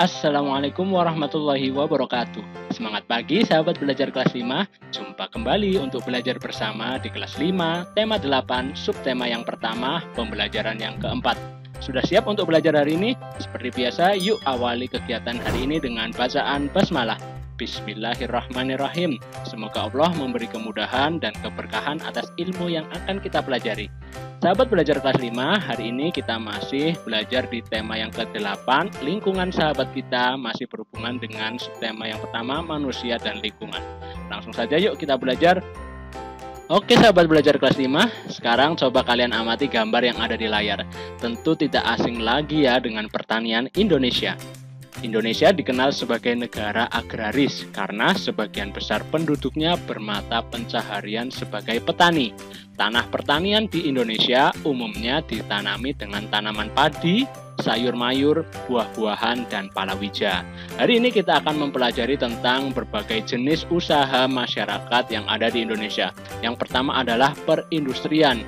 Assalamualaikum warahmatullahi wabarakatuh. Semangat pagi sahabat belajar kelas 5. Jumpa kembali untuk belajar bersama di kelas 5, tema 8, subtema yang pertama, pembelajaran yang keempat. Sudah siap untuk belajar hari ini? Seperti biasa, yuk awali kegiatan hari ini dengan bacaan basmalah. Bismillahirrahmanirrahim. Semoga Allah memberi kemudahan dan keberkahan atas ilmu yang akan kita pelajari. Sahabat belajar kelas 5, hari ini kita masih belajar di tema yang ke-8, lingkungan sahabat kita, masih berhubungan dengan subtema yang pertama, manusia dan lingkungan. Langsung saja yuk kita belajar. Oke sahabat belajar kelas 5, sekarang coba kalian amati gambar yang ada di layar. Tentu tidak asing lagi ya dengan pertanian Indonesia. Indonesia dikenal sebagai negara agraris karena sebagian besar penduduknya bermata pencaharian sebagai petani. Tanah pertanian di Indonesia umumnya ditanami dengan tanaman padi, sayur mayur, buah-buahan, dan palawija. Hari ini kita akan mempelajari tentang berbagai jenis usaha masyarakat yang ada di Indonesia. Yang pertama adalah perindustrian.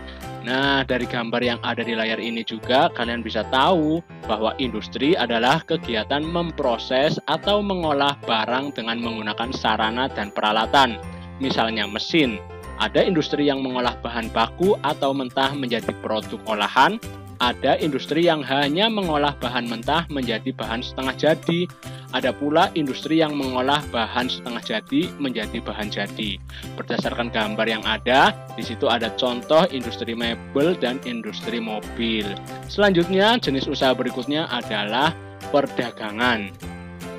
Nah, dari gambar yang ada di layar ini juga kalian bisa tahu bahwa industri adalah kegiatan memproses atau mengolah barang dengan menggunakan sarana dan peralatan. Misalnya mesin. Ada industri yang mengolah bahan baku atau mentah menjadi produk olahan. Ada industri yang hanya mengolah bahan mentah menjadi bahan setengah jadi. Ada pula industri yang mengolah bahan setengah jadi menjadi bahan jadi. Berdasarkan gambar yang ada, di situ ada contoh industri mebel dan industri mobil. Selanjutnya, jenis usaha berikutnya adalah perdagangan.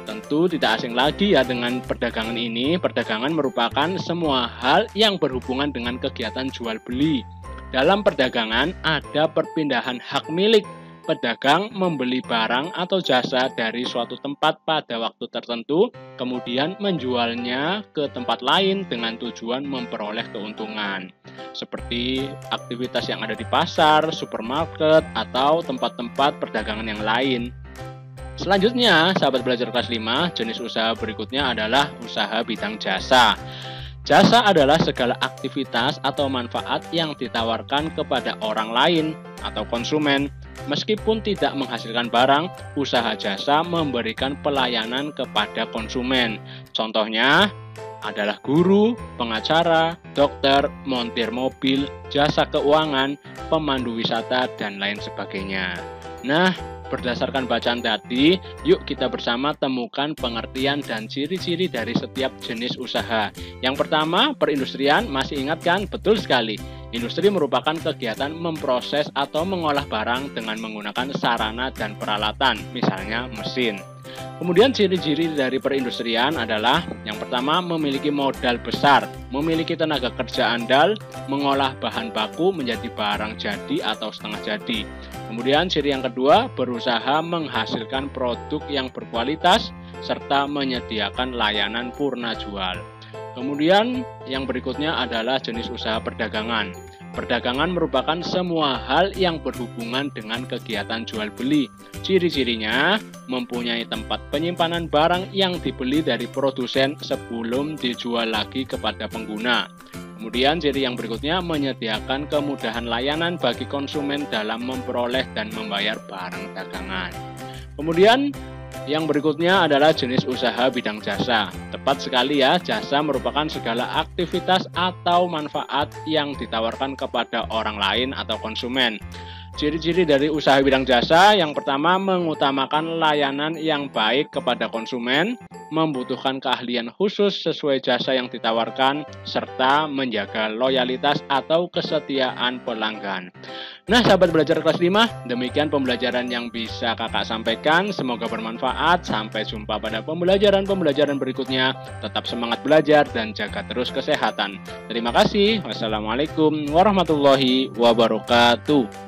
Tentu tidak asing lagi ya dengan perdagangan ini. Perdagangan merupakan semua hal yang berhubungan dengan kegiatan jual beli. Dalam perdagangan ada perpindahan hak milik. Pedagang membeli barang atau jasa dari suatu tempat pada waktu tertentu, kemudian menjualnya ke tempat lain dengan tujuan memperoleh keuntungan. Seperti aktivitas yang ada di pasar, supermarket, atau tempat-tempat perdagangan yang lain. Selanjutnya, sahabat belajar kelas 5, jenis usaha berikutnya adalah usaha bidang jasa. Jasa adalah segala aktivitas atau manfaat yang ditawarkan kepada orang lain atau konsumen. Meskipun tidak menghasilkan barang, usaha jasa memberikan pelayanan kepada konsumen. Contohnya adalah guru, pengacara, dokter, montir mobil, jasa keuangan, pemandu wisata, dan lain sebagainya. Nah, berdasarkan bacaan tadi, yuk kita bersama temukan pengertian dan ciri-ciri dari setiap jenis usaha. Yang pertama, perindustrian, masih ingat kan? Betul sekali. Industri merupakan kegiatan memproses atau mengolah barang dengan menggunakan sarana dan peralatan, misalnya mesin. Kemudian ciri-ciri dari perindustrian adalah yang pertama, memiliki modal besar, memiliki tenaga kerja andal, mengolah bahan baku menjadi barang jadi atau setengah jadi. Kemudian ciri yang kedua, berusaha menghasilkan produk yang berkualitas serta menyediakan layanan purna jual. Kemudian yang berikutnya adalah jenis usaha perdagangan. Perdagangan merupakan semua hal yang berhubungan dengan kegiatan jual beli. Ciri-cirinya mempunyai tempat penyimpanan barang yang dibeli dari produsen sebelum dijual lagi kepada pengguna. Kemudian ciri yang berikutnya menyediakan kemudahan layanan bagi konsumen dalam memperoleh dan membayar barang dagangan. Kemudian yang berikutnya adalah jenis usaha bidang jasa. Tepat sekali ya, jasa merupakan segala aktivitas atau manfaat yang ditawarkan kepada orang lain atau konsumen. Ciri-ciri dari usaha bidang jasa, yang pertama mengutamakan layanan yang baik kepada konsumen, membutuhkan keahlian khusus sesuai jasa yang ditawarkan, serta menjaga loyalitas atau kesetiaan pelanggan. Nah sahabat belajar kelas 5, demikian pembelajaran yang bisa kakak sampaikan, semoga bermanfaat. Sampai jumpa pada pembelajaran-pembelajaran berikutnya. Tetap semangat belajar dan jaga terus kesehatan. Terima kasih. Wassalamualaikum warahmatullahi wabarakatuh.